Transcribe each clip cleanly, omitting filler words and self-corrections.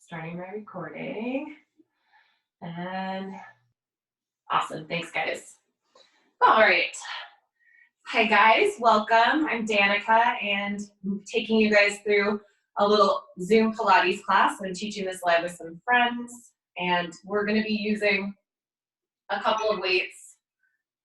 Starting my recording. And awesome. Thanks, guys. All right. Hi, guys. Welcome. I'm Danica, and I'm taking you guys through a little Zoom Pilates class. I'm teaching this live with some friends, and we're going to be using a couple of weights.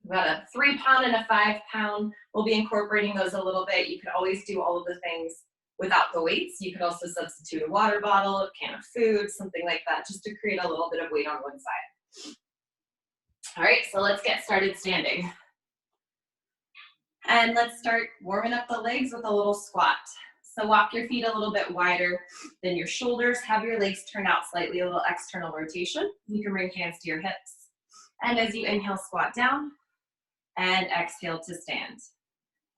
We've got a 3-pound and a 5-pound. We'll be incorporating those a little bit. You could always do all of the things without the weights. You could also substitute a water bottle, a can of food, something like that, just to create a little bit of weight on one side. All right, so let's get started standing. And let's start warming up the legs with a little squat. So walk your feet a little bit wider than your shoulders. Have your legs turn out slightly, a little external rotation. You can bring hands to your hips. And as you inhale, squat down, and exhale to stand.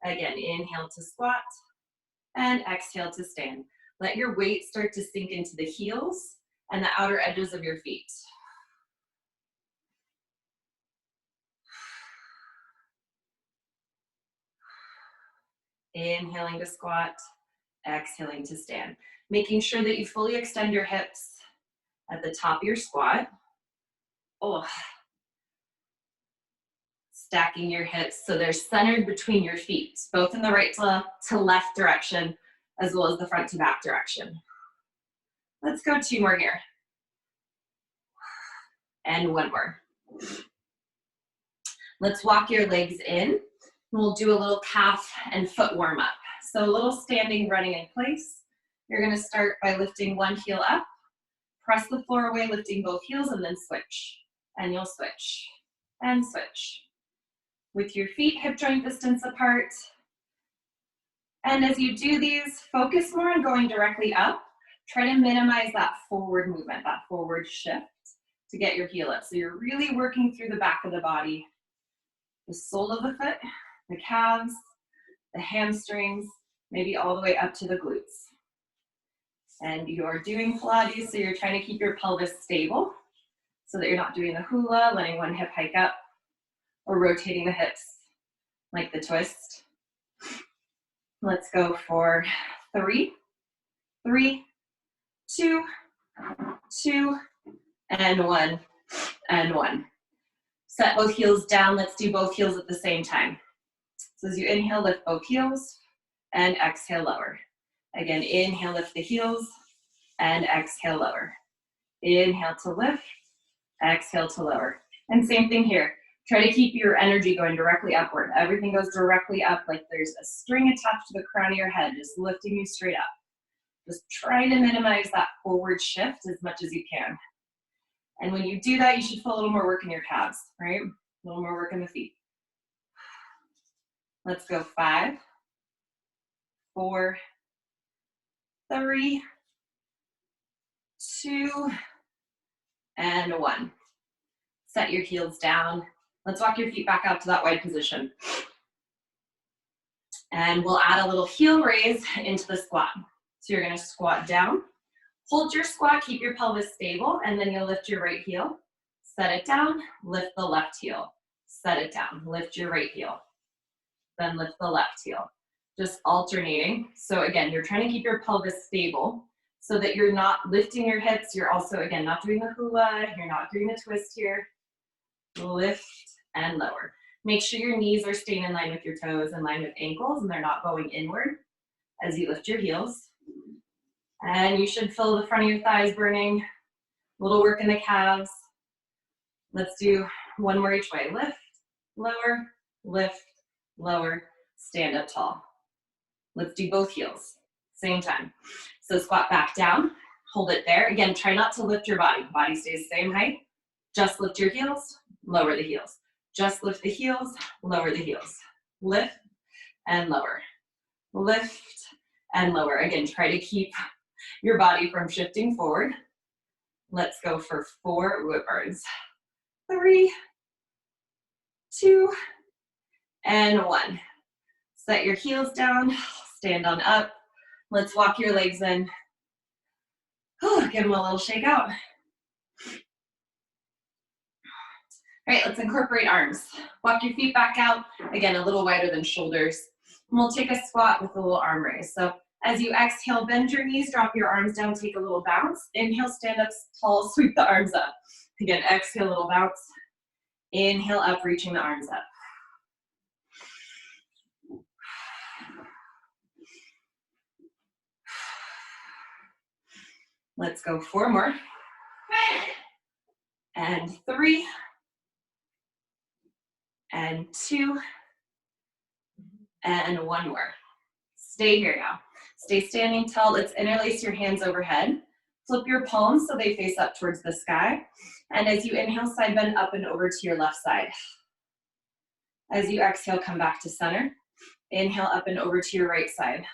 Again, inhale to squat, and exhale to stand. Let your weight start to sink into the heels and the outer edges of your feet. Inhaling to squat, exhaling to stand. Making sure that you fully extend your hips at the top of your squat. Oh. Stacking your hips so they're centered between your feet, both in the right to left direction, as well as the front to back direction. Let's go 2 more here. And 1 more. Let's walk your legs in. We'll do a little calf and foot warm up. So a little standing, running in place. You're gonna start by lifting one heel up, press the floor away, lifting both heels, and then switch. And you'll switch, and switch. With your feet hip joint distance apart. And as you do these, focus more on going directly up. Try to minimize that forward movement, that forward shift to get your heel up. So you're really working through the back of the body, the sole of the foot, the calves, the hamstrings, maybe all the way up to the glutes. And you're doing Pilates, so you're trying to keep your pelvis stable so that you're not doing the hula, letting one hip hike up, or rotating the hips like the twist. Let's go for 3, 3, 2, 2, and 1, and 1. Set both heels down. Let's do both heels at the same time. So as you inhale, lift both heels, and exhale, lower. Again, inhale, lift the heels, and exhale, lower. Inhale to lift, exhale to lower. And same thing here. Try to keep your energy going directly upward. Everything goes directly up like there's a string attached to the crown of your head, just lifting you straight up. Just trying to minimize that forward shift as much as you can. And when you do that, you should feel a little more work in your calves, right? A little more work in the feet. Let's go 5, 4, 3, 2, and 1. Set your heels down. Let's walk your feet back out to that wide position. And we'll add a little heel raise into the squat. So you're gonna squat down, hold your squat, keep your pelvis stable, and then you'll lift your right heel, set it down, lift the left heel, set it down, lift your right heel, then lift the left heel. Just alternating. So again, you're trying to keep your pelvis stable so that you're not lifting your hips. You're also, again, not doing the hula, you're not doing the twist here. Lift and lower. Make sure your knees are staying in line with your toes, in line with ankles, and they're not going inward as you lift your heels. And you should feel the front of your thighs burning. A little work in the calves. Let's do 1 more each way. Lift, lower, stand up tall. Let's do both heels, same time. So squat back down, hold it there. Again, try not to lift your body. Body stays the same height. Just lift your heels, lower the heels. Just lift the heels, lower the heels. Lift and lower. Lift and lower. Again, try to keep your body from shifting forward. Let's go for 4, ooh, it burns. 3, 2, and 1. Set your heels down, stand on up. Let's walk your legs in. Give them a little shake out. All right, let's incorporate arms. Walk your feet back out, again, a little wider than shoulders. And we'll take a squat with a little arm raise. So As you exhale, bend your knees, drop your arms down, take a little bounce. Inhale, stand up tall, sweep the arms up. Again, exhale, little bounce. Inhale up, reaching the arms up. Let's go 4 more. And 3. And 2. And 1 more. Stay here now. Stay standing tall. Let's interlace your hands overhead. Flip your palms so they face up towards the sky. And as you inhale, side bend up and over to your left side. As you exhale, come back to center. Inhale up and over to your right side.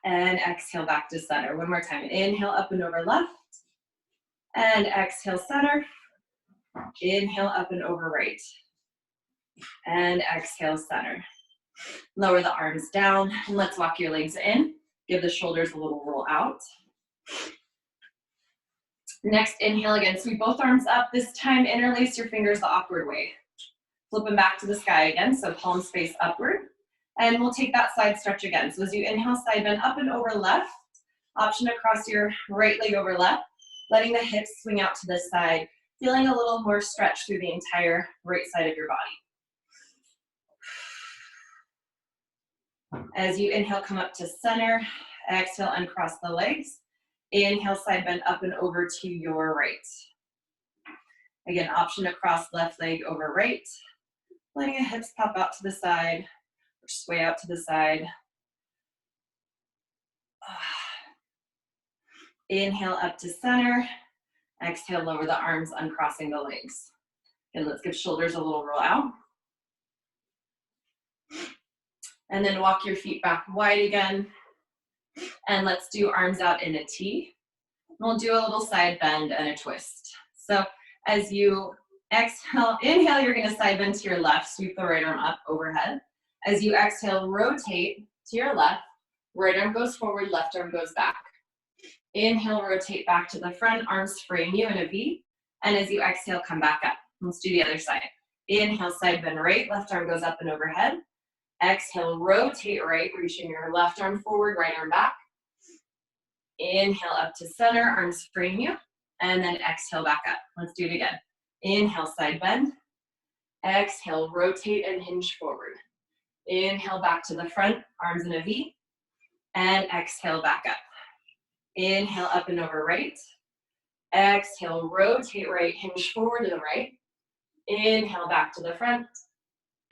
And exhale back to center. 1 more time. Inhale up and over left. And exhale center. Inhale up and over right. And exhale center. Lower the arms down. And let's walk your legs in. Give the shoulders a little roll out. Next, inhale again. Sweep both arms up. This time, interlace your fingers the awkward way. Flip them back to the sky again, so palms face upward. And we'll take that side stretch again. So as you inhale, side bend up and over left. Option to cross your right leg over left, letting the hips swing out to this side, feeling a little more stretch through the entire right side of your body. As you inhale, come up to center. Exhale, uncross the legs. Inhale, side bend up and over to your right. Again, option to cross left leg over right. Letting the hips pop out to the side or sway out to the side. Inhale up to center. Exhale, lower the arms, uncrossing the legs. And let's give shoulders a little roll out. And then walk your feet back wide again. And let's do arms out in a T. We'll do a little side bend and a twist. So as you exhale, inhale, you're gonna side bend to your left, sweep the right arm up overhead. As you exhale, rotate to your left, right arm goes forward, left arm goes back. Inhale, rotate back to the front, arms frame you in a V. And as you exhale, come back up. Let's do the other side. Inhale, side bend right, left arm goes up and overhead. Exhale, rotate right, reaching your left arm forward, right arm back. Inhale up to center, arms frame you. And then exhale back up. Let's do it again. Inhale, side bend. Exhale, rotate and hinge forward. Inhale, back to the front, arms in a V. And exhale, back up. Inhale, up and over right. Exhale, rotate right, hinge forward to the right. Inhale, back to the front.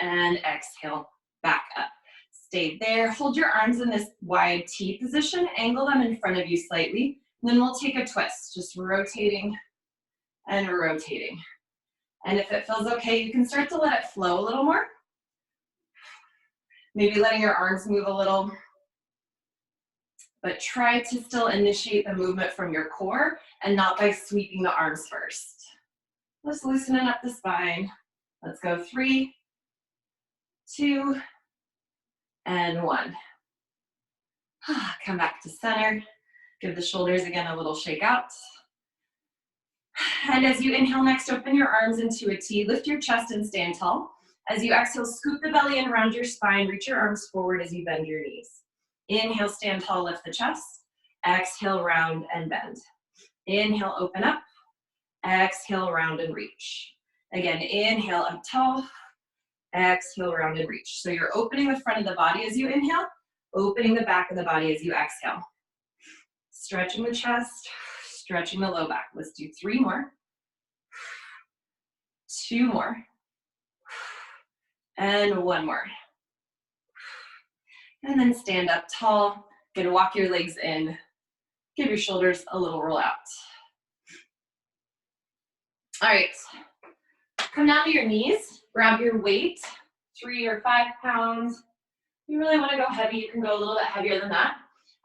And exhale, back up. Stay there. Hold your arms in this wide T position. Angle them in front of you slightly. And then we'll take a twist, just rotating and rotating. And if it feels okay, you can start to let it flow a little more. Maybe letting your arms move a little. But try to still initiate the movement from your core and not by sweeping the arms first. Just loosening up the spine. Let's go 3, 2, and 1. Come back to center. Give the shoulders again a little shake out. And as you inhale next, open your arms into a T. Lift your chest and stand tall. As you exhale, scoop the belly in around your spine. Reach your arms forward as you bend your knees. Inhale, stand tall, lift the chest. Exhale, round and bend. Inhale, open up. Exhale, round and reach. Again, inhale, up tall. Exhale, round and reach. So you're opening the front of the body as you inhale, opening the back of the body as you exhale. Stretching the chest, stretching the low back. Let's do 3 more. 2 more. And 1 more. And then stand up tall. Gonna walk your legs in. Give your shoulders a little roll out. All right. Come down to your knees. Grab your weight, 3 or 5 pounds. If you really want to go heavy, you can go a little bit heavier than that.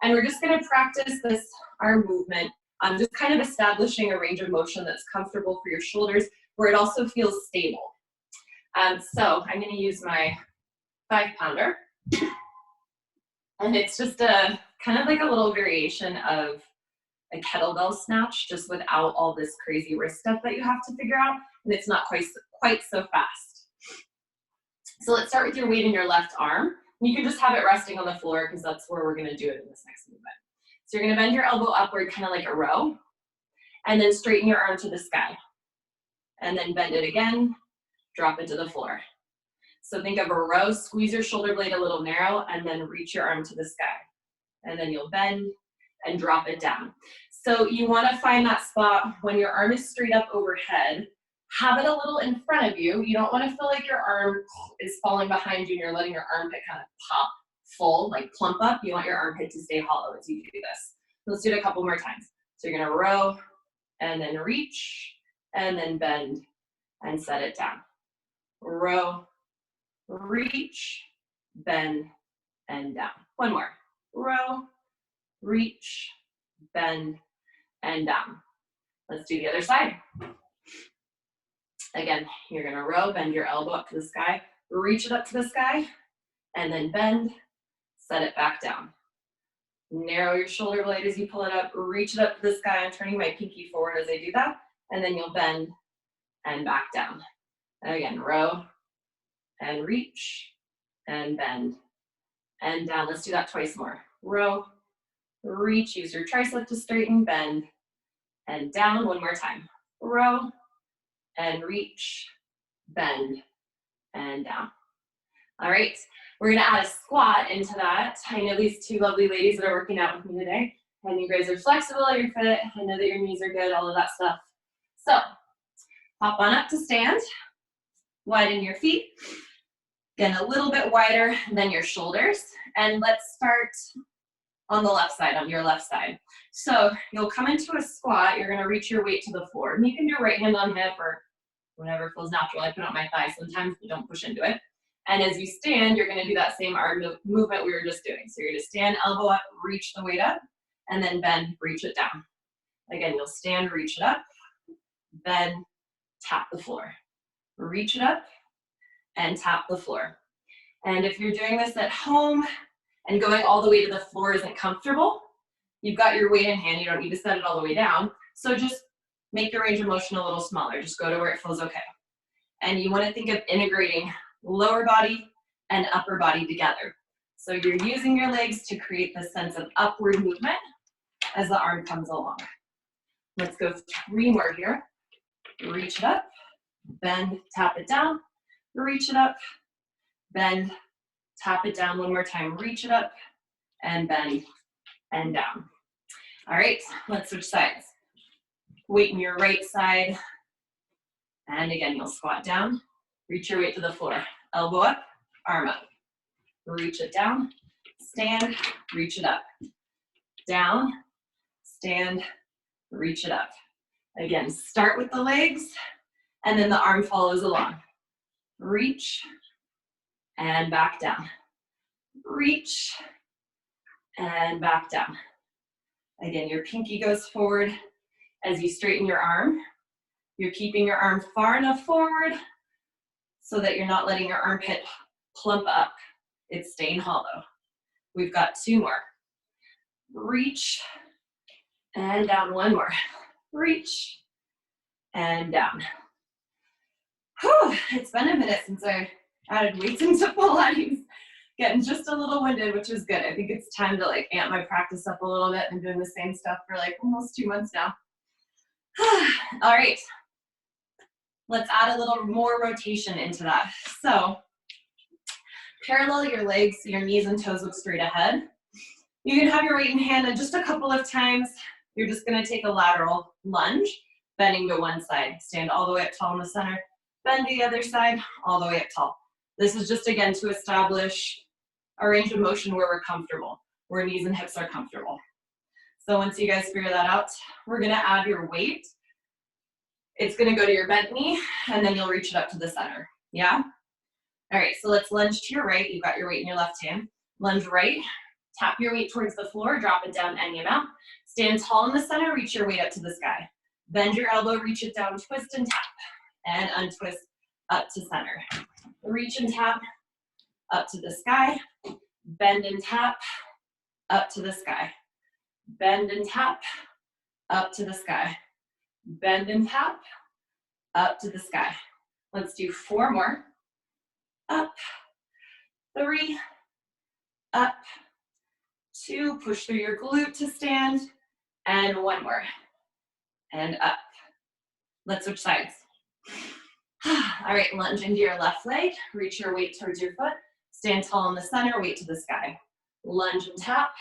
And we're just going to practice this arm movement, just kind of establishing a range of motion that's comfortable for your shoulders, where it also feels stable. So I'm going to use my 5-pounder. And it's just a kind of like a little variation of a kettlebell snatch, just without all this crazy wrist stuff that you have to figure out. And it's not quite so fast. So let's start with your weight in your left arm. You can just have it resting on the floor because that's where we're gonna do it in this next movement. So you're gonna bend your elbow upward, kind of like a row, and then straighten your arm to the sky. And then bend it again, drop it to the floor. So think of a row, squeeze your shoulder blade a little narrow, and then reach your arm to the sky. And then you'll bend and drop it down. So you wanna find that spot when your arm is straight up overhead. Have it a little in front of you. You don't wanna feel like your arm is falling behind you and you're letting your armpit kind of pop full, like plump up. You want your armpit to stay hollow as you do this. Let's do it a couple more times. So you're gonna row and then reach and then bend and set it down. Row, reach, bend, and down. One more. Row, reach, bend, and down. Let's do the other side. Again, you're gonna row, bend your elbow up to the sky, reach it up to the sky, and then bend, set it back down. Narrow your shoulder blade as you pull it up, reach it up to the sky. I'm turning my pinky forward as I do that, and then you'll bend and back down. And again, row and reach and bend and down. Let's do that twice more. Row, reach, use your tricep to straighten, bend, and down. One more time. Row and reach, bend, and down. All right, we're gonna add a squat into that. I know these two lovely ladies that are working out with me today, and you guys are flexible, you're fit, I know that your knees are good, all of that stuff. So, hop on up to stand, widen your feet, again, a little bit wider than your shoulders, and let's start on the left side, on your left side. So, you'll come into a squat, you're gonna reach your weight to the floor, and you can do right hand on hip or whatever feels natural. I put on my thigh sometimes, but don't push into it. And as you stand, you're gonna do that same arm movement we were just doing. So you're gonna stand, elbow up, reach the weight up, and then bend, reach it down. Again, you'll stand, reach it up, bend, tap the floor. Reach it up, and tap the floor. And if you're doing this at home and going all the way to the floor isn't comfortable, you've got your weight in hand, you don't need to set it all the way down. So just make your range of motion a little smaller. Just go to where it feels okay. And you wanna think of integrating lower body and upper body together. So you're using your legs to create this sense of upward movement as the arm comes along. Let's go 3 more here. Reach it up, bend, tap it down, reach it up, bend, tap it down. One more time, reach it up, and bend, and down. All right, let's switch sides. Weight in your right side, and again, you'll squat down, reach your weight to the floor. Elbow up, arm up. Reach it down, stand, reach it up. Down, stand, reach it up. Again, start with the legs, and then the arm follows along. Reach, and back down. Reach, and back down. Again, your pinky goes forward as you straighten your arm. You're keeping your arm far enough forward so that you're not letting your armpit plump up. It's staying hollow. We've got 2 more. Reach, and down. 1 more. Reach, and down. Whew, it's been a minute since I added weights into Pilates. Getting just a little winded, which is good. I think it's time to like amp my practice up a little bit. I'm doing the same stuff for like almost 2 months now. All right, let's add a little more rotation into that. So parallel your legs so your knees and toes look straight ahead. You can have your weight in hand, and just a couple of times, you're just gonna take a lateral lunge, bending to one side. Stand all the way up tall in the center, bend to the other side, all the way up tall. This is just, again, to establish a range of motion where we're comfortable, where knees and hips are comfortable. So once you guys figure that out, we're gonna add your weight. It's gonna go to your bent knee, and then you'll reach it up to the center, yeah? All right, so let's lunge to your right. You've got your weight in your left hand. Lunge right, tap your weight towards the floor, drop it down any amount. Stand tall in the center, reach your weight up to the sky. Bend your elbow, reach it down, twist and tap, and untwist up to center. Reach and tap, up to the sky. Bend and tap, up to the sky. Bend and tap, up to the sky. Bend and tap, up to the sky. Let's do 4 more. Up, 3, up, 2, push through your glute to stand, and 1 more, and up. Let's switch sides. All right, lunge into your left leg, reach your weight towards your foot, stand tall in the center, weight to the sky. Lunge and tap,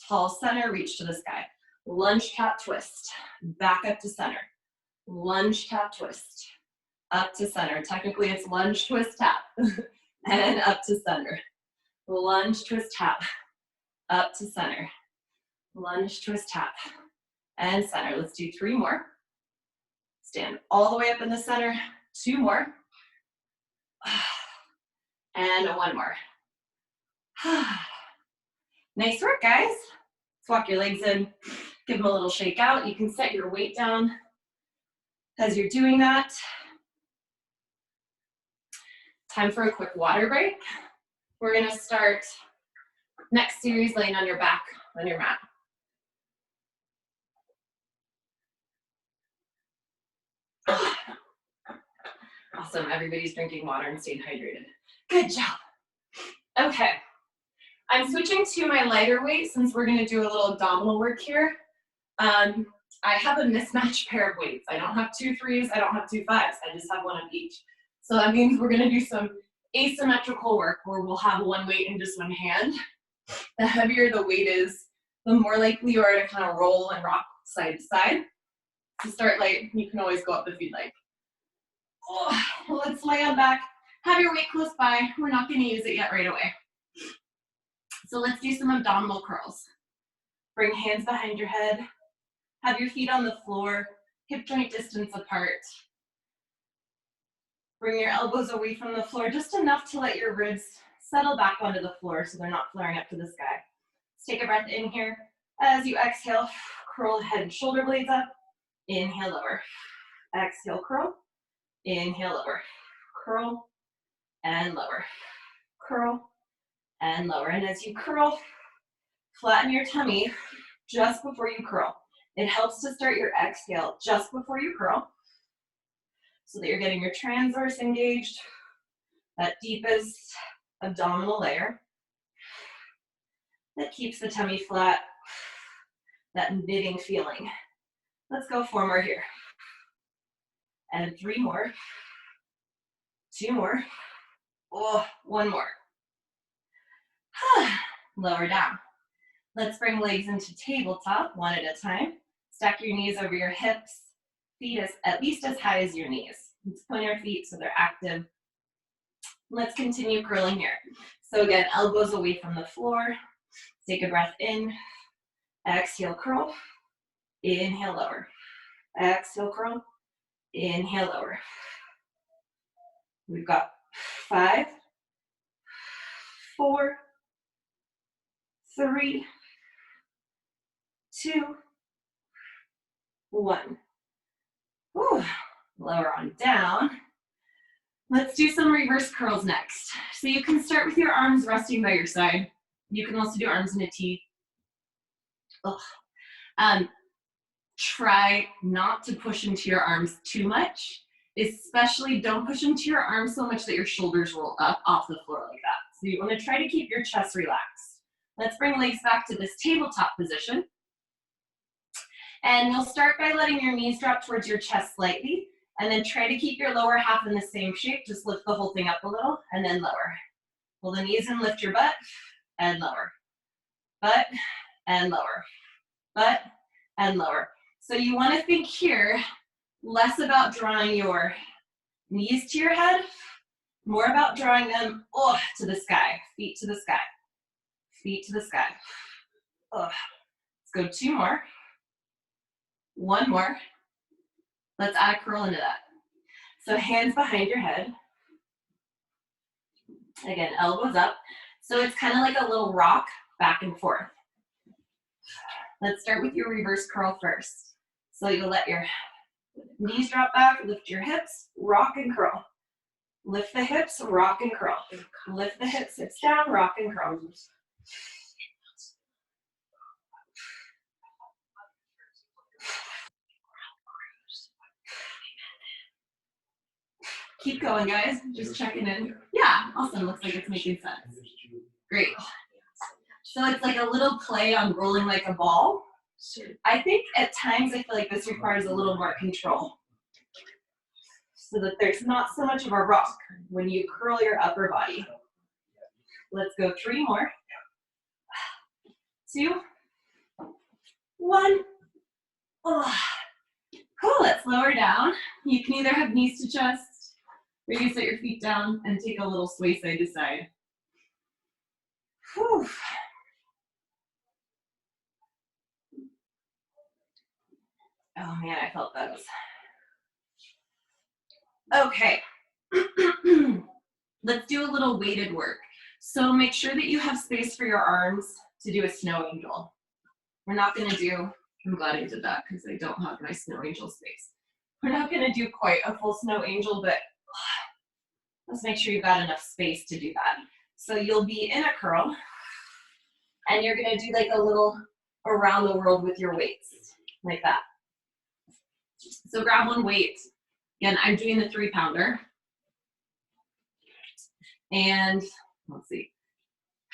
tall center, reach to the sky. Lunge, tap, twist, back up to center. Lunge, tap, twist, up to center. Technically it's lunge, twist, tap, and up to center. Lunge, twist, tap, up to center. Lunge, twist, tap, and center. Let's do 3 more. Stand all the way up in the center, 2 more, and 1 more. Nice work, guys. Let's walk your legs in, give them a little shake out. You can set your weight down as you're doing that. Time for a quick water break. We're gonna start next series laying on your back on your mat. Awesome, everybody's drinking water and staying hydrated. Good job. Okay, I'm switching to my lighter weight since we're gonna do a little abdominal work here. I have a mismatched pair of weights. I don't have 2 3s, I don't have 2 5s, I just have 1 of each. So that means we're gonna do some asymmetrical work where we'll have 1 weight in just 1 hand. The heavier the weight is, the more likely you are to kind of roll and rock side to side. To start light, you can always go up if you'd like. Oh, let's lay on back. Have your weight close by. We're not going to use it yet right away. So let's do some abdominal curls. Bring hands behind your head. Have your feet on the floor, hip joint distance apart. Bring your elbows away from the floor, just enough to let your ribs settle back onto the floor so they're not flaring up to the sky. Let's take a breath in here. As you exhale, curl head and shoulder blades up. Inhale, lower. Exhale, curl. Inhale, lower. Curl and lower. Curl and lower. And as you curl, flatten your tummy just before you curl. It helps to start your exhale just before you curl so that you're getting your transverse engaged, that deepest abdominal layer that keeps the tummy flat, that knitting feeling. Let's go 4 more here. And 3 more. 2 more. Oh, 1 more. Lower down. Let's bring legs into tabletop 1 at a time. Stack your knees over your hips. Feet at least as high as your knees. Let's point our feet so they're active. Let's continue curling here. So again, elbows away from the floor. Take a breath in. Exhale, curl. Inhale, lower. Exhale, curl. Inhale, lower. We've got 5, 4, 3, 2, 1. Whew. Lower on down. Let's do some reverse curls next. So you can start with your arms resting by your side. You can also do arms in a T. Try not to push into your arms too much. Especially don't push into your arms so much that your shoulders roll up off the floor like that. So you want to try to keep your chest relaxed. Let's bring legs back to this tabletop position. And you'll start by letting your knees drop towards your chest slightly, and then try to keep your lower half in the same shape. Just lift the whole thing up a little, and then lower. Pull the knees in, lift your butt, and lower. Butt, and lower. Butt, and lower. So you want to think here, less about drawing your knees to your head, more about drawing them to the sky, feet to the sky, feet to the sky. Let's go 2 more, 1 more. Let's add a curl into that. So hands behind your head. Again, elbows up. So it's kind of like a little rock back and forth. Let's start with your reverse curl first. So you'll let your knees drop back, lift your hips, rock and curl. Lift the hips, rock and curl. Lift the hips down, rock and curl. Keep going, guys. Just checking in. Yeah, awesome. Looks like it's making sense. Great. So it's like a little play on rolling like a ball. I think at times I feel like this requires a little more control, so that there's not so much of a rock when you curl your upper body. Let's go 3 more. 2, 1. Oh. Cool, let's lower down. You can either have knees to chest, or you can set your feet down and take a little sway side to side. Whew. Oh man, I felt those. Okay. Let's do a little weighted work. So make sure that you have space for your arms to do a snow angel. We're not gonna do, I'm glad I did that because I don't have my snow angel space. We're not gonna do quite a full snow angel, but let's make sure you've got enough space to do that. So you'll be in a curl, and you're gonna do like a little around the world with your weights, like that. So grab one weight. Again, I'm doing the 3-pounder. And let's see.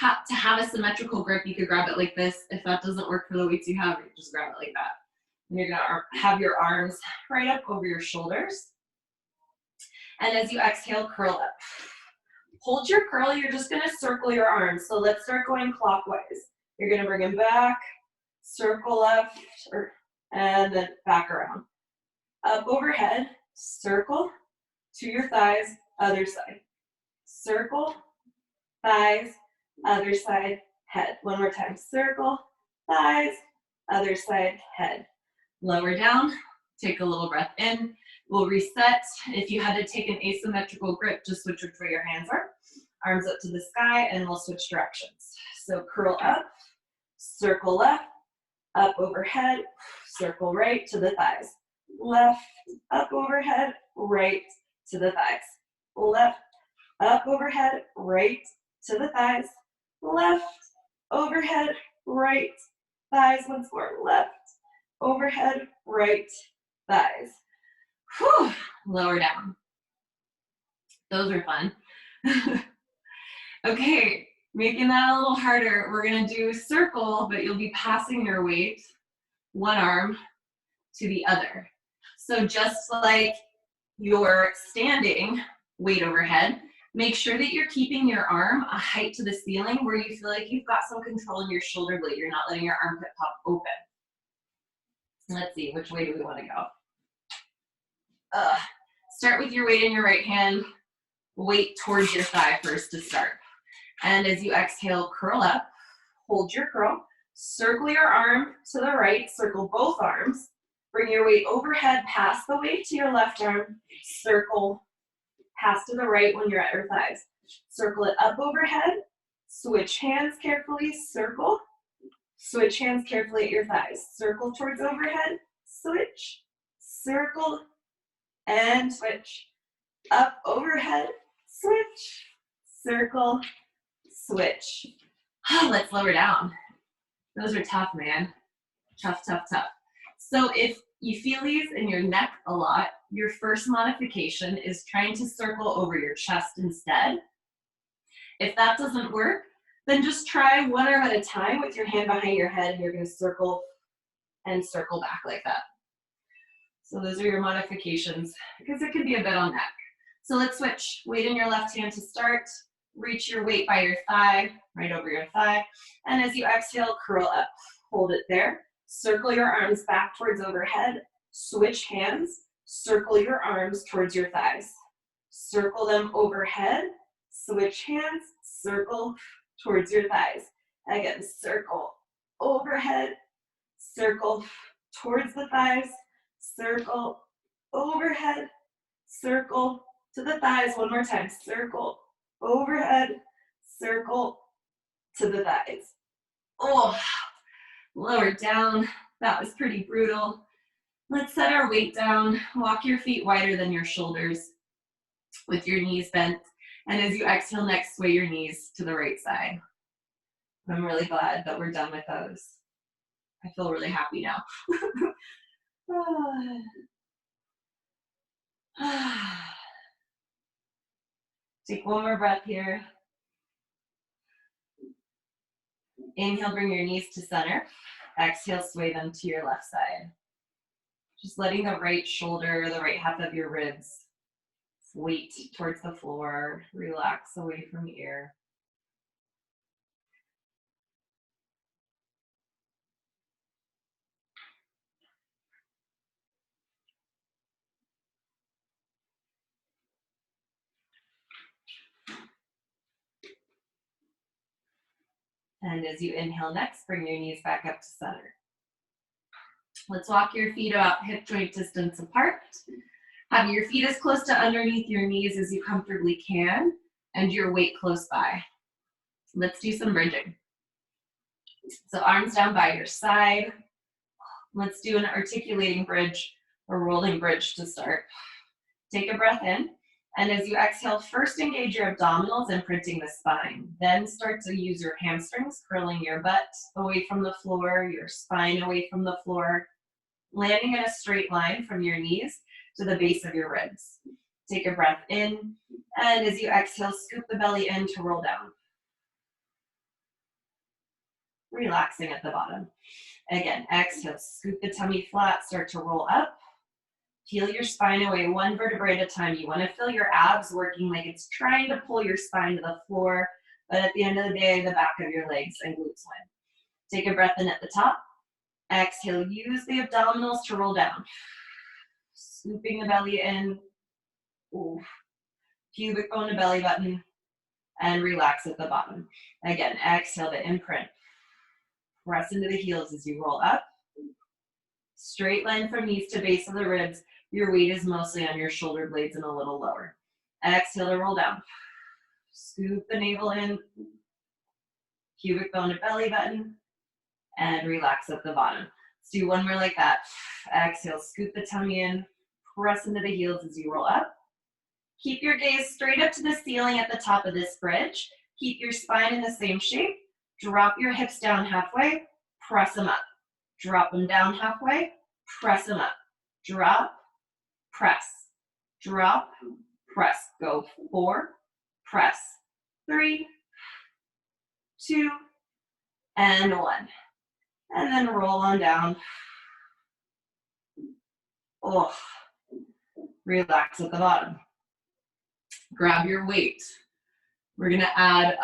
To have a symmetrical grip, you could grab it like this. If that doesn't work for the weights you have, you just grab it like that. And you're gonna have your arms right up over your shoulders. And as you exhale, curl up. Hold your curl, you're just gonna circle your arms. So let's start going clockwise. You're gonna bring them back, circle left, and then back around. Up overhead, circle to your thighs, other side. Circle, thighs, other side, head. One more time, circle, thighs, other side, head. Lower down, take a little breath in. We'll reset. If you had to take an asymmetrical grip, just switch which way your hands are. Arms up to the sky, and we'll switch directions. So curl up, circle left, up overhead, circle right to the thighs. Left, up overhead, right to the thighs. Left, up overhead, right to the thighs. Left, overhead, right, thighs once more. Left, overhead, right, thighs. Whew. Lower down. Those are fun. Okay, making that a little harder. We're gonna do circle, but you'll be passing your weight, one arm to the other. So just like you're standing, weight overhead, make sure that you're keeping your arm a height to the ceiling where you feel like you've got some control in your shoulder blade. You're not letting your armpit pop open. Let's see, which way do we want to go? Start with your weight in your right hand. Weight towards your thigh first to start. And as you exhale, curl up. Hold your curl. Circle your arm to the right. Circle both arms. Bring your weight overhead, pass the weight to your left arm. Circle, pass to the right when you're at your thighs. Circle it up overhead. Switch hands carefully. Circle. Switch hands carefully at your thighs. Circle towards overhead. Switch. Circle. And switch. Up overhead. Switch. Circle. Switch. Let's lower down. Those are tough, man. Tough, tough, tough. So if you feel these in your neck a lot, your first modification is trying to circle over your chest instead. If that doesn't work, then just try one arm at a time with your hand behind your head, and you're going to circle and circle back like that. So those are your modifications, because it could be a bit on neck. So let's switch. Weight in your left hand to start. Reach your weight by your thigh, right over your thigh. And as you exhale, curl up. Hold it there. Circle your arms back towards overhead. Switch hands. Circle your arms towards your thighs. Circle them overhead. Switch hands. Circle towards your thighs. Again, circle overhead. Circle towards the thighs. Circle overhead. Circle to the thighs. One more time. Circle overhead. Circle to the thighs. Oh, lower down. That was pretty brutal. Let's set our weight down. Walk your feet wider than your shoulders with your knees bent. And as you exhale, next, sway your knees to the right side. I'm really glad that we're done with those. I feel really happy now. Take one more breath here. Inhale, bring your knees to center. Exhale, sway them to your left side. Just letting the right shoulder, the right half of your ribs weight towards the floor. Relax away from the ear. And as you inhale next, bring your knees back up to center. Let's walk your feet about hip joint distance apart. Have your feet as close to underneath your knees as you comfortably can, and your weight close by. Let's do some bridging. So arms down by your side. Let's do an articulating bridge or rolling bridge to start. Take a breath in, and as you exhale, first engage your abdominals, imprinting the spine. Then start to use your hamstrings, curling your butt away from the floor, your spine away from the floor, landing in a straight line from your knees to the base of your ribs. Take a breath in, and as you exhale, scoop the belly in to roll down. Relaxing at the bottom. Again, exhale, scoop the tummy flat, start to roll up. Peel your spine away one vertebrae at a time. You want to feel your abs working like it's trying to pull your spine to the floor, but at the end of the day, the back of your legs and glutes win. Take a breath in at the top. Exhale, use the abdominals to roll down. Scooping the belly in. Ooh. Pubic bone to belly button. And relax at the bottom. Again, exhale to imprint. Press into the heels as you roll up. Straight line from knees to base of the ribs. Your weight is mostly on your shoulder blades and a little lower. Exhale to roll down. Scoop the navel in. Pubic bone to belly button. And relax at the bottom. Let's do one more like that. Exhale, scoop the tummy in. Press into the heels as you roll up. Keep your gaze straight up to the ceiling at the top of this bridge. Keep your spine in the same shape. Drop your hips down halfway. Press them up. Drop them down halfway. Press them up. Drop. Press. Drop. Press. Go 4. Press. 3, 2, and 1. And then roll on down. Oh, relax at the bottom. Grab your weight. We're gonna add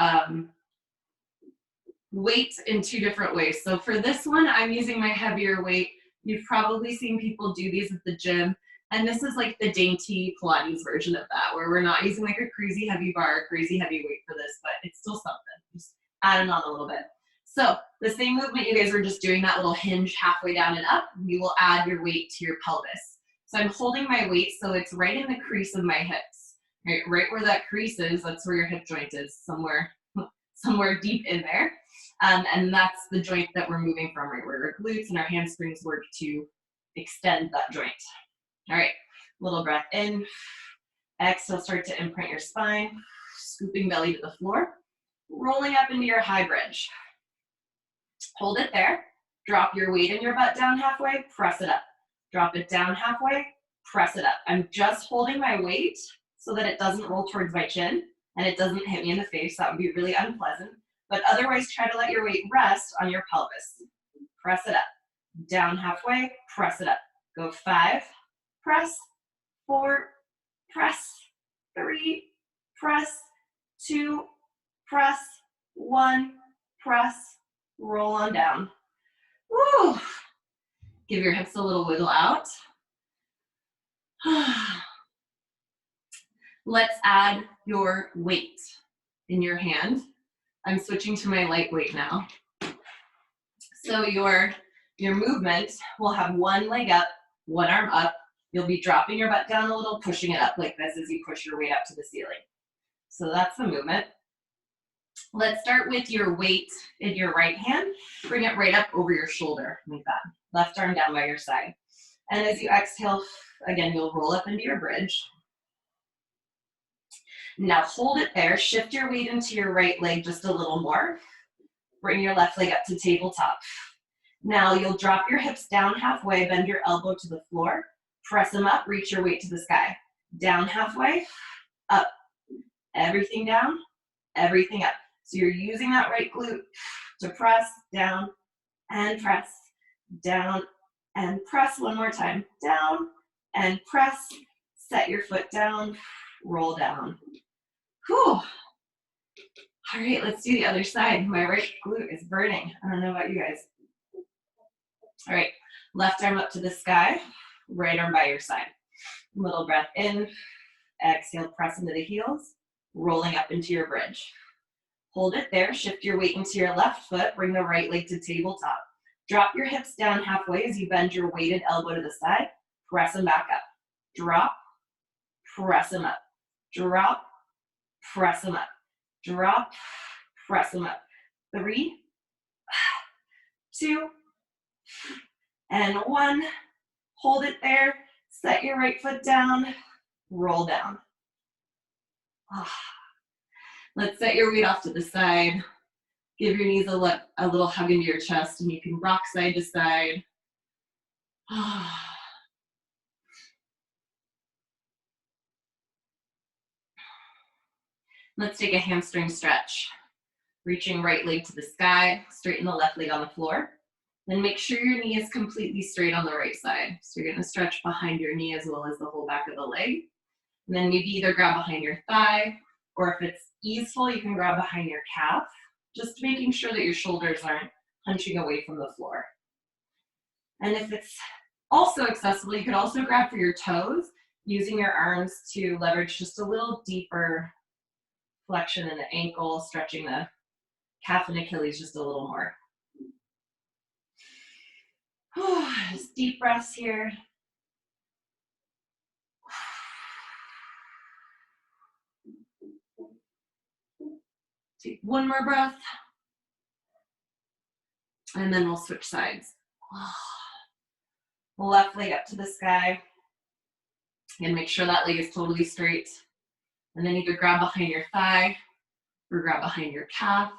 weight in 2 different ways. So for this one, I'm using my heavier weight. You've probably seen people do these at the gym. And this is like the dainty Pilates version of that, where we're not using like a crazy heavy bar, crazy heavy weight for this, but it's still something. Just adding on a little bit. So the same movement you guys were just doing, that little hinge halfway down and up, you will add your weight to your pelvis. So I'm holding my weight so it's right in the crease of my hips. Right where that crease is, that's where your hip joint is, somewhere deep in there. And that's the joint that we're moving from, right where our glutes and our hamstrings work to extend that joint. All right, little breath in. Exhale, start to imprint your spine, scooping belly to the floor, rolling up into your high bridge. Hold it there. Drop your weight in your butt down halfway, press it up. Drop it down halfway, press it up. I'm just holding my weight so that it doesn't roll towards my chin and it doesn't hit me in the face. That would be really unpleasant. But otherwise, try to let your weight rest on your pelvis. Press it up. Down halfway, press it up. Go 5, press, 4, press, 3, press, 2, press, 1, press, roll on down. Woo! Give your hips a little wiggle out. Let's add your weight in your hand. I'm switching to my lightweight now. So your movement will have one leg up, one arm up. You'll be dropping your butt down a little, pushing it up like this as you push your weight up to the ceiling. So that's the movement. Let's start with your weight in your right hand. Bring it right up over your shoulder like that. Left arm down by your side. And as you exhale, again, you'll roll up into your bridge. Now hold it there. Shift your weight into your right leg just a little more. Bring your left leg up to tabletop. Now you'll drop your hips down halfway, bend your elbow to the floor. Press them up, reach your weight to the sky. Down halfway, up. Everything down, everything up. So you're using that right glute to press, down, and press, down, and press one more time, down, and press, set your foot down, roll down. Whew. All right, let's do the other side. My right glute is burning. I don't know about you guys. All right, left arm up to the sky, right arm by your side. Little breath in, exhale, press into the heels, rolling up into your bridge. Hold it there, shift your weight into your left foot, bring the right leg to tabletop. Drop your hips down halfway as you bend your weighted elbow to the side, press them back up. Drop, press them up. Drop, press them up. Drop, press them up. 3, 2, and 1. Hold it there. Set your right foot down. Roll down. Let's set your weight off to the side. Give your knees a little hug into your chest, and you can rock side to side. Let's take a hamstring stretch. Reaching right leg to the sky, straighten the left leg on the floor. Then make sure your knee is completely straight on the right side. So you're gonna stretch behind your knee as well as the whole back of the leg. And then maybe either grab behind your thigh, or if it's easeful, you can grab behind your calf, just making sure that your shoulders aren't hunching away from the floor. And if it's also accessible, you could also grab for your toes, using your arms to leverage just a little deeper flexion in the ankle, stretching the calf and Achilles just a little more. Just deep breaths here. Take one more breath. And then we'll switch sides. Left leg up to the sky. And make sure that leg is totally straight. And then either grab behind your thigh or grab behind your calf.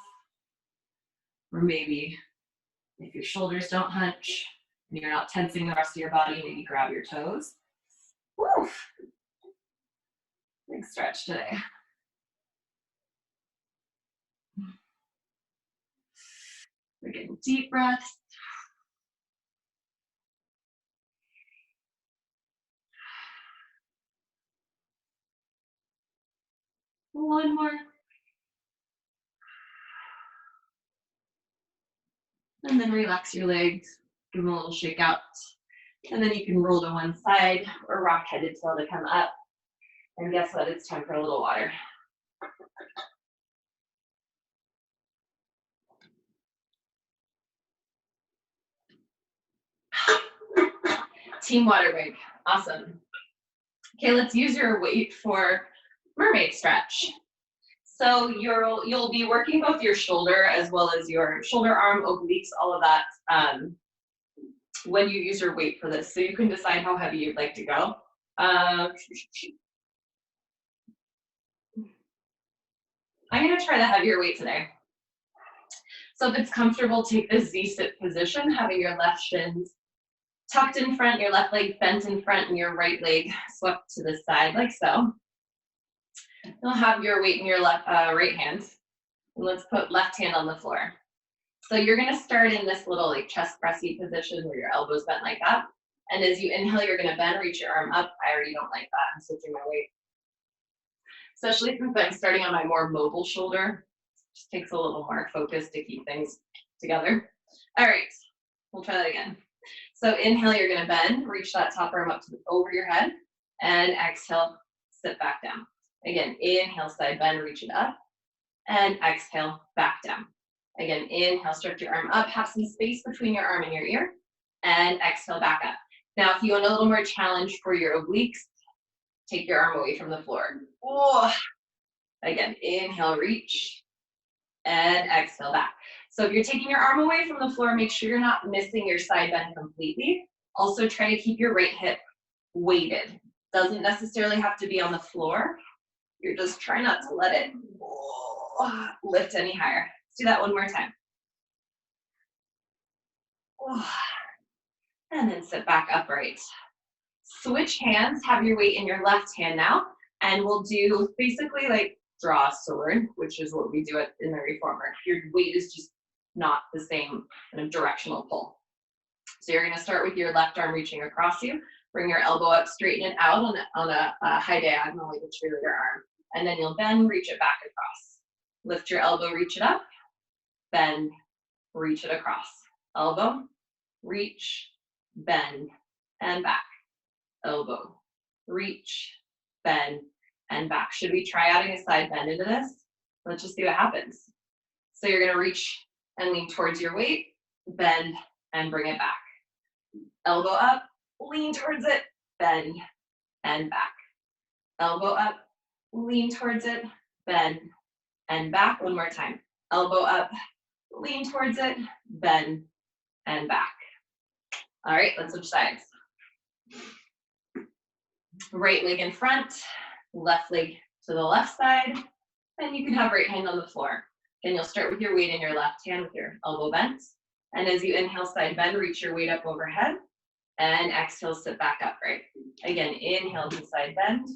Or maybe if your shoulders don't hunch and you're not tensing the rest of your body, maybe grab your toes. Woo! Big stretch today. We're getting deep breaths. One more. And then relax your legs. Give them a little shake out. And then you can roll to one side or rock headed tail to come up. And guess what? It's time for a little water. Team water break. Awesome. Okay, let's use your weight for mermaid stretch. So you'll be working both your shoulder as well as your shoulder, arm, obliques, all of that when you use your weight for this. So you can decide how heavy you'd like to go. I'm going to try the heavier weight today. So if it's comfortable, take the Z-sit position, having your left shins tucked in front, your left leg bent in front, and your right leg swept to the side like so. You'll have your weight in your right hand. And let's put left hand on the floor. So you're going to start in this little like chest pressy position where your elbows bent like that. And as you inhale, you're going to bend, reach your arm up. I already don't like that. I'm switching my weight. Especially since I'm starting on my more mobile shoulder. Just takes a little more focus to keep things together. All right, we'll try that again. So inhale, you're going to bend, reach that top arm up to over your head, and exhale, sit back down. Again, inhale, side bend, reach it up, and exhale, back down. Again, inhale, stretch your arm up, have some space between your arm and your ear, and exhale, back up. Now, if you want a little more challenge for your obliques, take your arm away from the floor. Oh. Again, inhale, reach, and exhale, back. So if you're taking your arm away from the floor, make sure you're not missing your side bend completely. Also try to keep your right hip weighted. Doesn't necessarily have to be on the floor. You're just trying not to let it lift any higher. Let's do that one more time. And then sit back upright. Switch hands, have your weight in your left hand now, and we'll do basically like draw a sword, which is what we do in the reformer. Your weight is just not the same kind of directional pull. So you're gonna start with your left arm reaching across you, bring your elbow up, straighten it out on a high diagonal like a cheerleader arm, and then you'll bend, reach it back across. Lift your elbow, reach it up, bend, reach it across. Elbow, reach, bend, and back. Elbow, reach, bend, and back. Should we try adding a side bend into this? Let's just see what happens. So you're gonna reach and lean towards your weight, bend, and bring it back. Elbow up, lean towards it, bend, and back. Elbow up, lean towards it, bend, and back. One more time. Elbow up, lean towards it, bend, and back. All right, let's switch sides. Right leg in front, left leg to the left side, and you can have right hand on the floor. Again, you'll start with your weight in your left hand with your elbow bent. And as you inhale, side bend, reach your weight up overhead. And exhale, sit back upright. Again, inhale to side bend.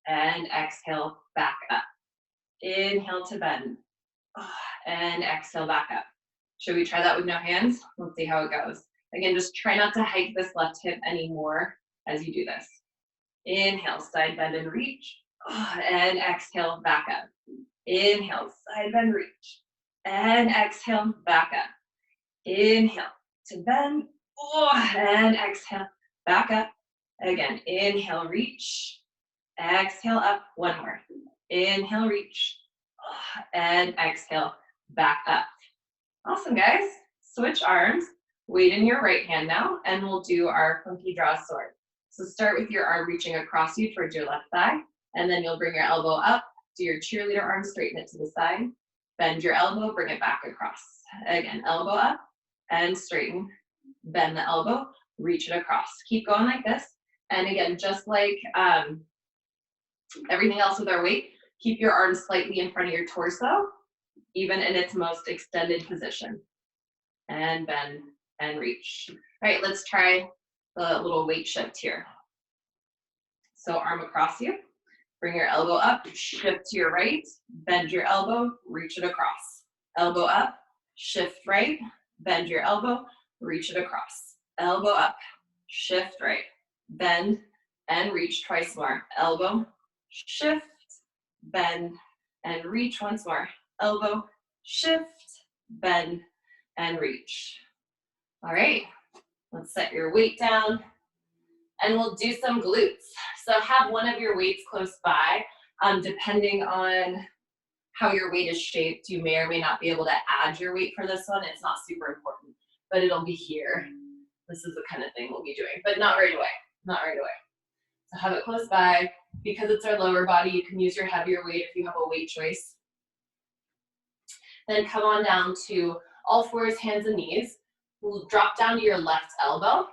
And exhale, back up. Inhale to bend. And exhale, back up. Should we try that with no hands? Let's see how it goes. Again, just try not to hike this left hip anymore as you do this. Inhale, side bend and reach. And exhale, back up. Inhale, side bend, reach. And exhale, back up. Inhale to bend. And exhale, back up. Again, inhale, reach. Exhale, up. One more. Inhale, reach. And exhale, back up. Awesome, guys. Switch arms. Weight in your right hand now, and we'll do our funky draw sword. So start with your arm reaching across you towards your left thigh, and then you'll bring your elbow up, do your cheerleader arm, straighten it to the side, bend your elbow, bring it back across. Again, elbow up and straighten, bend the elbow, reach it across. Keep going like this. And again, just like everything else with our weight, keep your arms slightly in front of your torso, even in its most extended position. And bend and reach. All right, let's try the little weight shift here. So arm across you, bring your elbow up, shift to your right, bend your elbow, reach it across. Elbow up, shift right, bend your elbow, reach it across. Elbow up, shift right, bend, and reach twice more. Elbow, shift, bend, and reach once more. Elbow, shift, bend, and reach. All right, let's set your weight down and we'll do some glutes. So have one of your weights close by. Depending on how your weight is shaped, you may or may not be able to add your weight for this one. It's not super important, but it'll be here. This is the kind of thing we'll be doing, but not right away, not right away. So have it close by. Because it's our lower body, you can use your heavier weight if you have a weight choice. Then come on down to all fours, hands and knees. We'll drop down to your left elbow.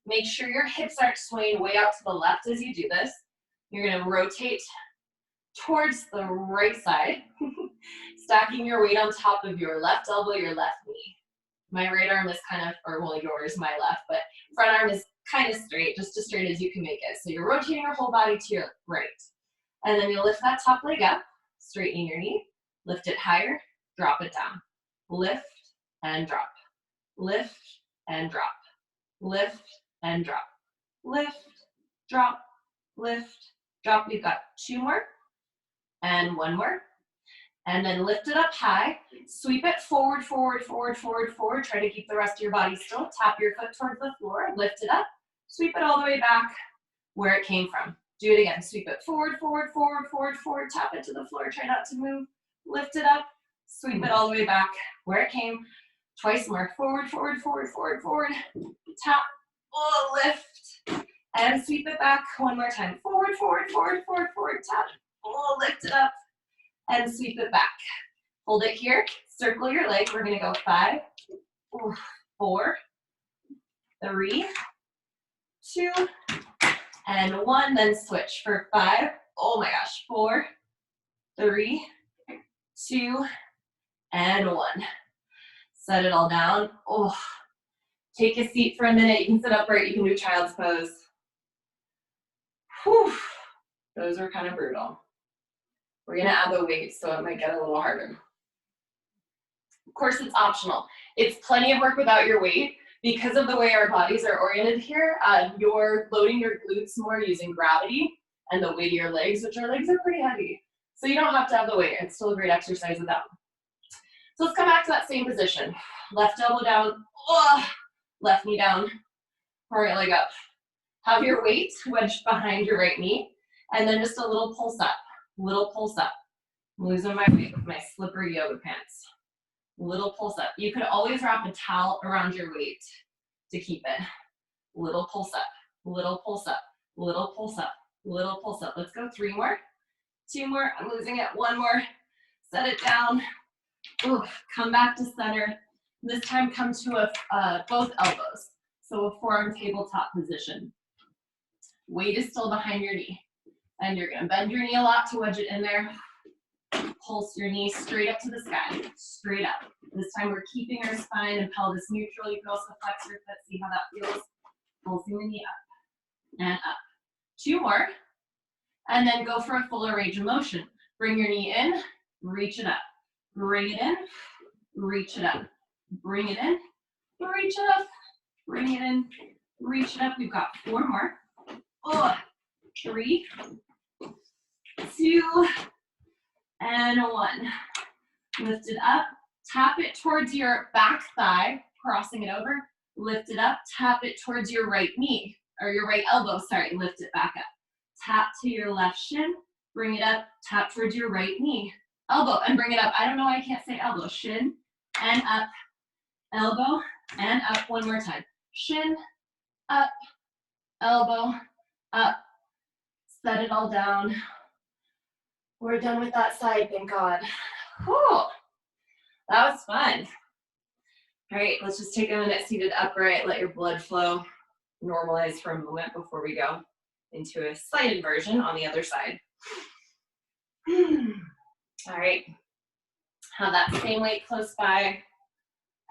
Make sure your hips aren't swaying way out to the left as you do this. You're gonna rotate towards the right side, stacking your weight on top of your left elbow, your left knee. My right arm is kind of, or well, yours, my left, but front arm is kind of straight, just as straight as you can make it. So you're rotating your whole body to your right. And then you'll lift that top leg up, straightening your knee, lift it higher, drop it down. Lift and drop. Lift and drop. Lift and drop. Lift, drop, lift, drop. We've got two more and one more. And then lift it up high, sweep it forward, forward, forward, forward, forward. Try to keep the rest of your body still. Tap your foot towards the floor, lift it up, sweep it all the way back where it came from. Do it again. Sweep it forward, forward, forward, forward, forward. Tap it to the floor. Try not to move. Lift it up, sweep it all the way back where it came. Twice more. Forward, forward, forward, forward, forward. Tap, lift, and sweep it back. One more time. Forward, forward, forward, forward, forward. Tap, lift it up, and sweep it back. Hold it here. Circle your leg. We're going to go 5, 4, 3, 2, and 1. Then switch for 5. Oh my gosh. 4, 3, 2, and 1. Set it all down. Take a seat for a minute. You can sit upright. You can do child's pose. Whew. Those are kind of brutal. We're going to add the weight, so it might get a little harder. Of course, it's optional. It's plenty of work without your weight. Because of the way our bodies are oriented here, you're loading your glutes more using gravity and the weight of your legs, which our legs are pretty heavy. So you don't have to have the weight. It's still a great exercise without. So let's come back to that same position. Left elbow down, left knee down, right leg up. Have your weight wedged behind your right knee, and then just a little pulse up, little pulse up. I'm losing my weight with my slippery yoga pants. Little pulse up. You could always wrap a towel around your weight to keep it. Little pulse up, little pulse up, little pulse up, little pulse up. Let's go 3 more, 2 more. I'm losing it. 1 more. Set it down. Ooh, come back to center. This time come to both elbows. So a forearm tabletop position. Weight is still behind your knee. And you're gonna bend your knee a lot to wedge it in there. Pulse your knee straight up to the sky, straight up. This time we're keeping our spine and pelvis neutral. You can also flex your foot, see how that feels. Pulsing the knee up and up. 2 more, and then go for a fuller range of motion. Bring your knee in, reach it up. Bring it in, reach it up. Bring it in, reach it up. Bring it in, reach it up. We've got 4 more. 3, 2, and 1. Lift it up, tap it towards your back thigh, crossing it over. Lift it up, tap it towards your right knee, or your right elbow, sorry, lift it back up. Tap to your left shin, bring it up, tap towards your right knee. Elbow, and bring it up. I don't know why I can't say elbow. Shin, and up, elbow, and up. 1 more time. Shin, up, elbow, up. Set it all down. We're done with that side, thank God. Whew. That was fun. All right, let's just take a minute seated upright. Let your blood flow normalize for a moment before we go into a slight inversion on the other side. All right, have that same weight close by,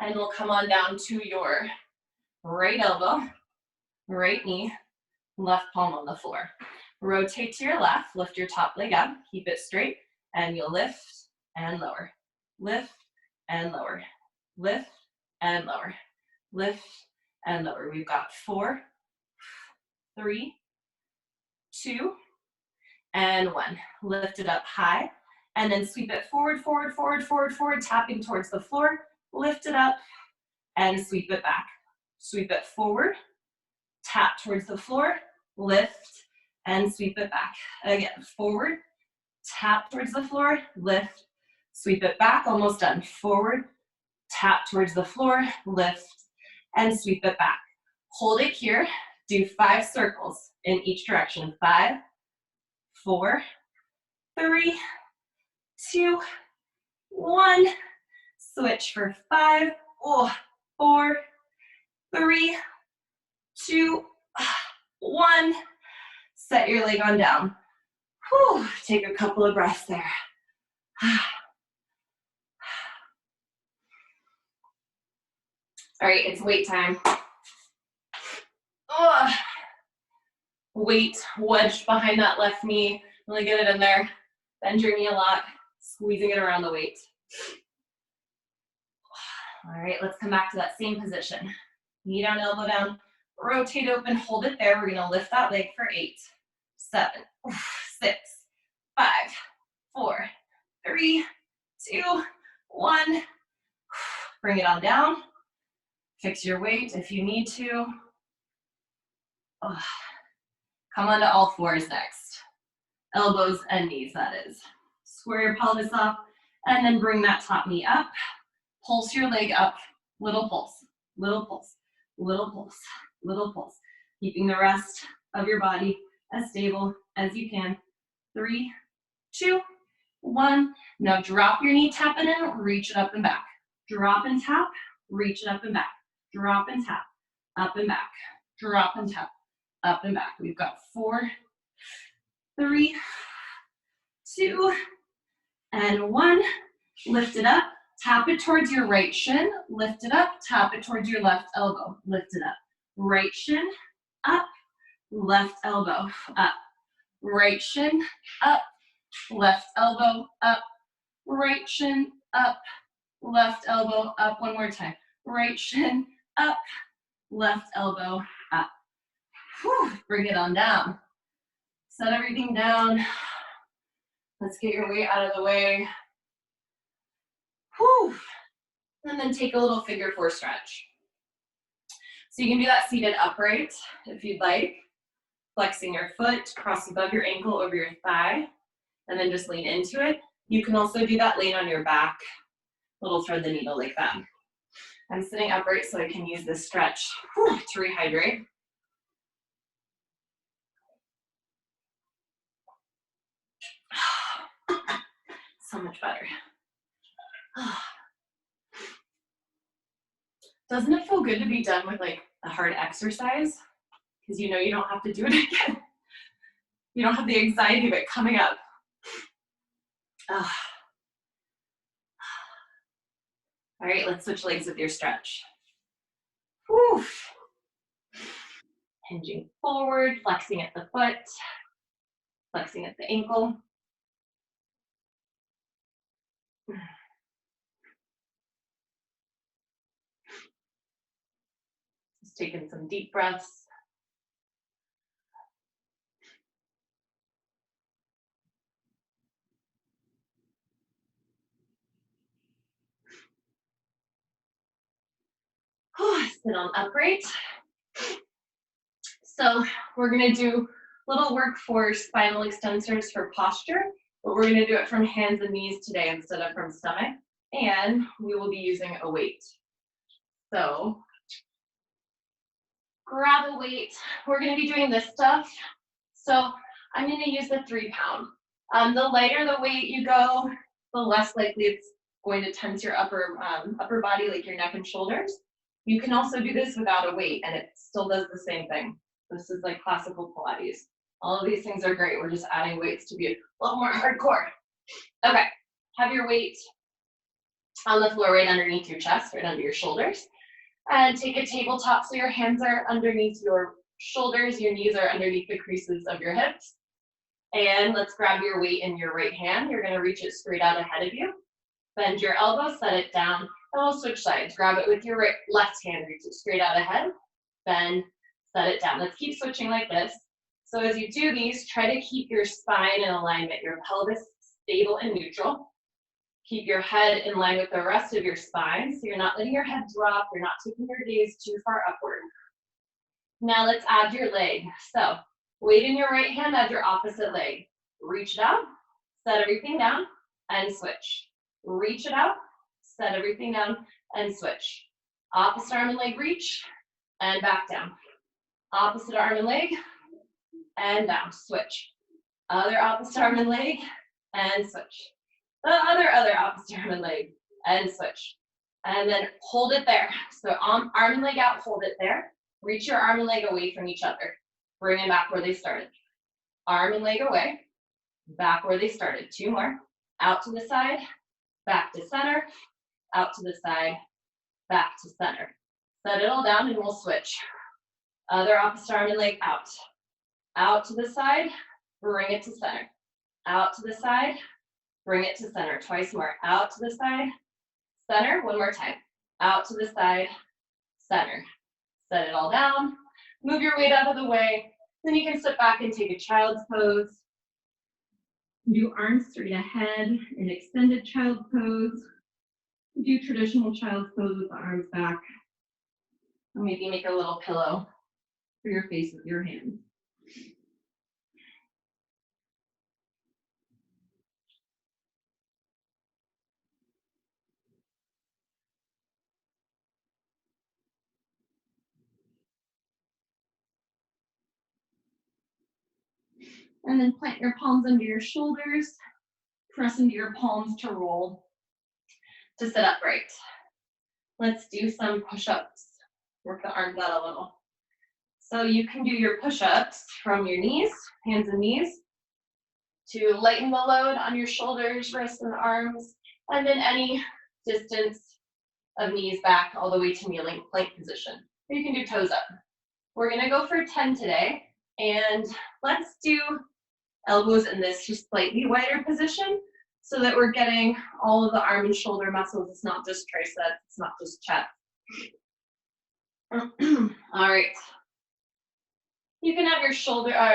and we'll come on down to your right elbow, right knee, left palm on the floor. Rotate to your left, lift your top leg up, keep it straight, and you'll lift and lower. Lift and lower. Lift and lower. Lift and lower. We've got 4, 3, 2, and 1. Lift it up high, and then sweep it forward, forward, forward, forward, forward, tapping towards the floor. Lift it up, and sweep it back. Sweep it forward, tap towards the floor, lift, and sweep it back. Again, forward, tap towards the floor, lift, sweep it back, almost done. Forward, tap towards the floor, lift, and sweep it back. Hold it here, do 5 circles in each direction. 5, 4, 3, 2, 1. Switch for 5, 4, 3, 2, 1. Set your leg on down. Whew. Take a couple of breaths there. All right, it's weight time. Weight wedged behind that left knee. Really get it in there. Bend your knee a lot, squeezing it around the weight. All right, let's come back to that same position. Knee down, elbow down. Rotate open, hold it there. We're gonna lift that leg for 8, 7, 6, 5, 4, 3, 2, 1. Bring it on down. Fix your weight if you need to. Come onto all 4s next. Elbows and knees, that is. Square your pelvis off, and then bring that top knee up. Pulse your leg up. Little pulse, little pulse, little pulse, little pulse. Keeping the rest of your body as stable as you can. 3, 2, 1. Now drop your knee, tap it in, reach it up and back. Drop and tap, reach it up and back. Drop and tap, up and back. Drop and tap, up and back. We've got 4, 3, 2, and 1. Lift it up, tap it towards your right shin. Lift it up, tap it towards your left elbow. Lift it up. Right shin, up, left elbow, up. Right shin, up, left elbow, up. Right shin, up, left elbow up, one more time. Right shin up, left elbow up. Whew, bring it on down. Set everything down. Let's get your weight out of the way. Whew. And then take a little figure four stretch. So you can do that seated upright if you'd like. Flexing your foot, cross above your ankle over your thigh, and then just lean into it. You can also do that laying on your back, little thread the needle like that. I'm sitting upright so I can use this stretch to rehydrate. So much better. Doesn't it feel good to be done with like a hard exercise? Because you know you don't have to do it again. You don't have the anxiety of it coming up. All right, let's switch legs with your stretch. Whew. Hinging forward, flexing at the foot, flexing at the ankle. Just taking some deep breaths. Sit on upright. So we're gonna do a little work for spinal extensors for posture, but we're gonna do it from hands and knees today instead of from stomach. And we will be using a weight. So grab a weight. We're gonna be doing this stuff. So I'm gonna use the 3 pound. The lighter the weight you go, the less likely it's going to tense your upper body, like your neck and shoulders. You can also do this without a weight and it still does the same thing. This is like classical Pilates. All of these things are great. We're just adding weights to be a little more hardcore. Okay, have your weight on the floor right underneath your chest, right under your shoulders. And take a tabletop so your hands are underneath your shoulders, your knees are underneath the creases of your hips. And let's grab your weight in your right hand. You're gonna reach it straight out ahead of you. Bend your elbow, set it down, and we'll switch sides. Grab it with your left hand, reach it straight out ahead, bend, set it down. Let's keep switching like this. So as you do these, try to keep your spine in alignment, your pelvis stable and neutral. Keep your head in line with the rest of your spine, so you're not letting your head drop, you're not taking your gaze too far upward. Now let's add your leg. So weight in your right hand, add your opposite leg. Reach it out, set everything down, and switch. Reach it out, set everything down, and switch. Opposite arm and leg reach, and back down. Opposite arm and leg, and down, switch. Other opposite arm and leg, and switch. The other opposite arm and leg, and switch. And then hold it there. So arm and leg out, hold it there. Reach your arm and leg away from each other. Bring them back where they started. Arm and leg away, back where they started. 2 more. Out to the side, back to center, out to the side, back to center. Set it all down and we'll switch. Other opposite arm and leg out. Out to the side, bring it to center. Out to the side, bring it to center. Twice more. Out to the side, center. 1 more time. Out to the side, center. Set it all down. Move your weight out of the way. Then you can sit back and take a child's pose. Do arms straight ahead in extended child's pose. Do traditional child's pose with the arms back. Or maybe make a little pillow for your face with your hands. And then plant your palms under your shoulders. Press into your palms to roll, to sit upright. Let's do some push-ups. Work the arms out a little. So you can do your push-ups from your knees, hands and knees, to lighten the load on your shoulders, wrists, and arms, and then any distance of knees back all the way to kneeling plank position. Or you can do toes up. We're gonna go for 10 today, and let's do elbows in this just slightly wider position. so that we're getting all of the arm and shoulder muscles. It's not just triceps, it's not just chest. All right. You can have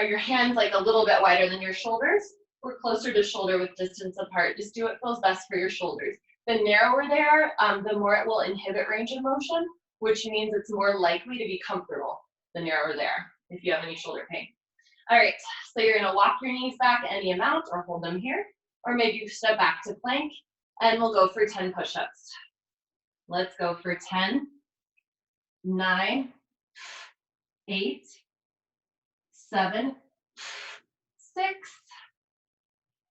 your hands like a little bit wider than your shoulders, or closer to shoulder with distance apart. Just do what feels best for your shoulders. The narrower they are, the more it will inhibit range of motion, which means it's more likely to be comfortable the narrower they are, if you have any shoulder pain. All right, so you're gonna walk your knees back any amount or hold them here, or maybe you step back to plank, and we'll go for 10 push-ups. Let's go for 10, 9, 8, 7, 6,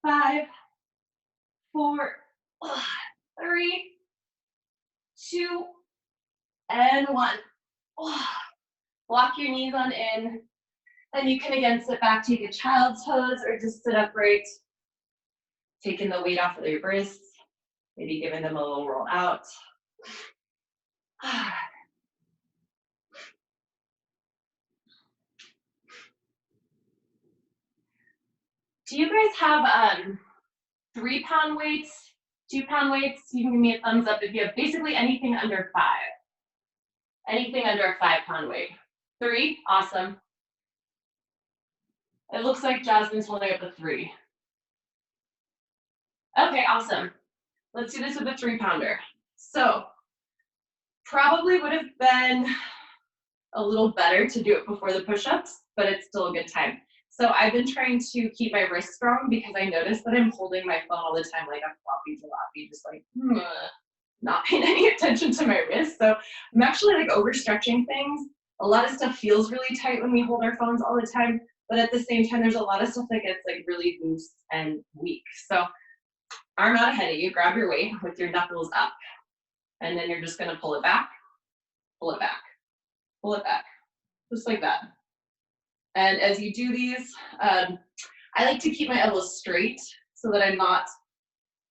5, 4, 3, 2, and 1. Walk your knees on in, and you can again sit back, take a child's pose, or just sit upright, taking the weight off of your wrists, maybe giving them a little roll out. Do you guys have 3-pound weights, 2-pound weights? You can give me a thumbs up if you have basically anything under 5. Anything under a 5-pound weight. 3, awesome. It looks like Jasmine's holding up a 3. Okay, awesome. Let's do this with a 3-pounder. So, probably would have been a little better to do it before the push-ups, but it's still a good time. So I've been trying to keep my wrists strong because I noticed that I'm holding my phone all the time like a floppy jalopy, just like not paying any attention to my wrist. So I'm actually like overstretching things. A lot of stuff feels really tight when we hold our phones all the time, but at the same time, there's a lot of stuff that gets like really loose and weak. So arm out ahead of you, grab your weight with your knuckles up, and then you're just gonna pull it back, pull it back, pull it back, just like that. And as you do these, I like to keep my elbows straight so that I'm not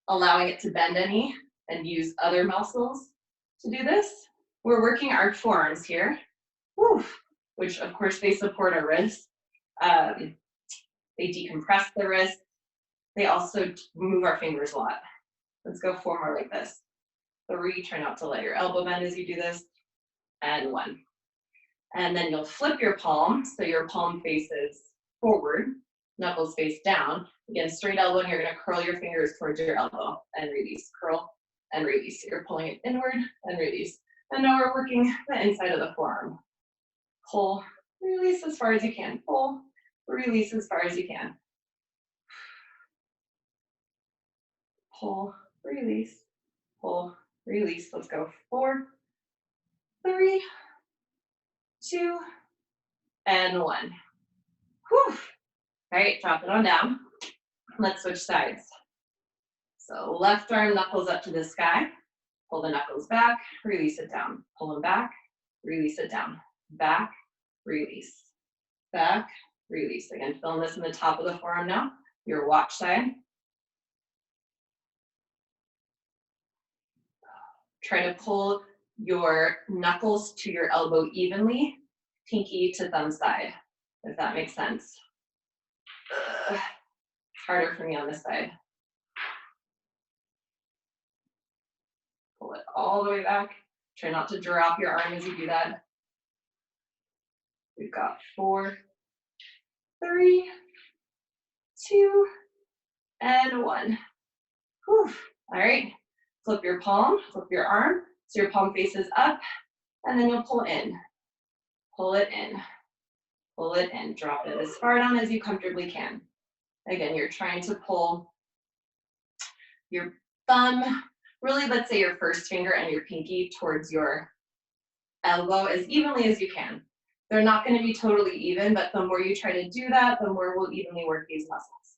allowing it to bend any and use other muscles to do this. We're working our forearms here, which of course they support our wrists. They decompress the wrist. They also move our fingers a lot. Let's go 4 more like this. 3, try not to let your elbow bend as you do this, and 1. And then you'll flip your palm, so your palm faces forward, knuckles face down. Again, straight elbow, and you're gonna curl your fingers towards your elbow and release, curl and release. So you're pulling it inward and release. And now we're working the inside of the forearm. Pull, release as far as you can. Pull, release as far as you can. Pull, release, pull, release. Let's go 4, 3, 2, and 1. Whew. All right, drop it on down. Let's switch sides. So left arm knuckles up to the sky. Pull the knuckles back, release it down. Pull them back, release it down. Back, release. Back, release. Again, feeling this in the top of the forearm now. Your watch side. Try to pull your knuckles to your elbow evenly, pinky to thumb side, if that makes sense. Harder for me on this side. Pull it all the way back. Try not to drop your arm as you do that. We've got 4, 3, 2, and 1. Whew. All right, flip your palm, flip your arm, so your palm faces up, and then you'll pull in. Pull it in, pull it in. Drop it as far down as you comfortably can. Again, you're trying to pull your thumb, really let's say your first finger and your pinky towards your elbow as evenly as you can. They're not going to be totally even, but the more you try to do that, the more we'll evenly work these muscles.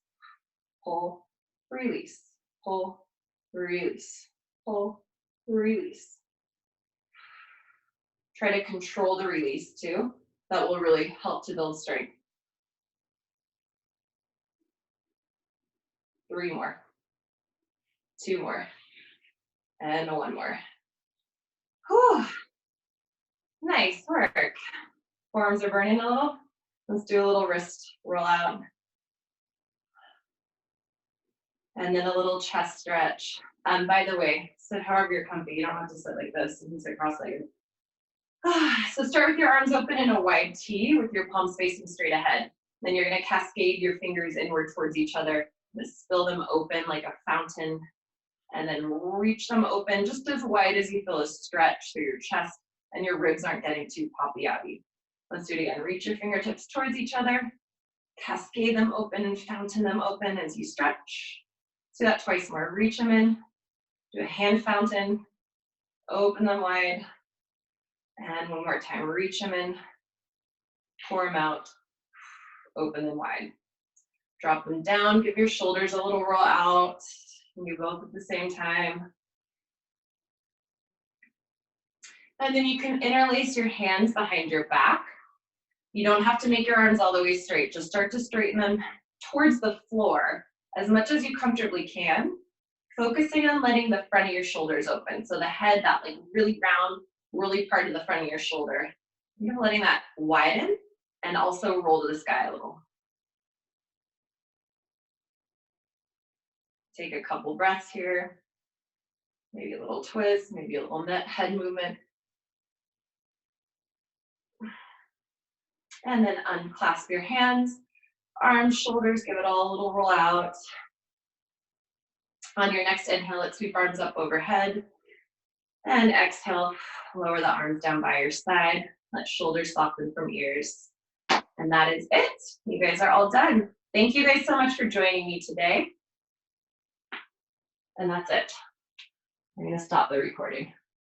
Pull, release, pull, release, pull, release. Try to control the release too. That will really help to build strength. 3 more. 2 more. And 1 more. Whew. Nice work. Forearms are burning a little. Let's do a little wrist roll out. And then a little chest stretch. By the way, sit however you're comfy. You don't have to sit like this. You can sit cross-legged. So start with your arms open in a wide T with your palms facing straight ahead. Then you're gonna cascade your fingers inward towards each other. Just spill them open like a fountain, and then reach them open just as wide as you feel a stretch through your chest and your ribs aren't getting too poppy-outy. Let's do it again. Reach your fingertips towards each other, cascade them open and fountain them open as you stretch. Do that twice more. Reach them in, do a hand fountain, open them wide, and one more time. Reach them in, pour them out, open them wide. Drop them down, give your shoulders a little roll out. You both at the same time. And then you can interlace your hands behind your back. You don't have to make your arms all the way straight. Just start to straighten them towards the floor as much as you comfortably can, focusing on letting the front of your shoulders open. So the head, that like really round, really part of the front of your shoulder, you're letting that widen and also roll to the sky a little. Take a couple breaths here. Maybe a little twist, maybe a little head movement. And then unclasp your hands, arms, shoulders, give it all a little roll out. On your next inhale, let's sweep arms up overhead. And exhale, lower the arms down by your side. Let shoulders soften from ears. And that is it. You guys are all done. Thank you guys so much for joining me today. And that's it. I'm going to stop the recording.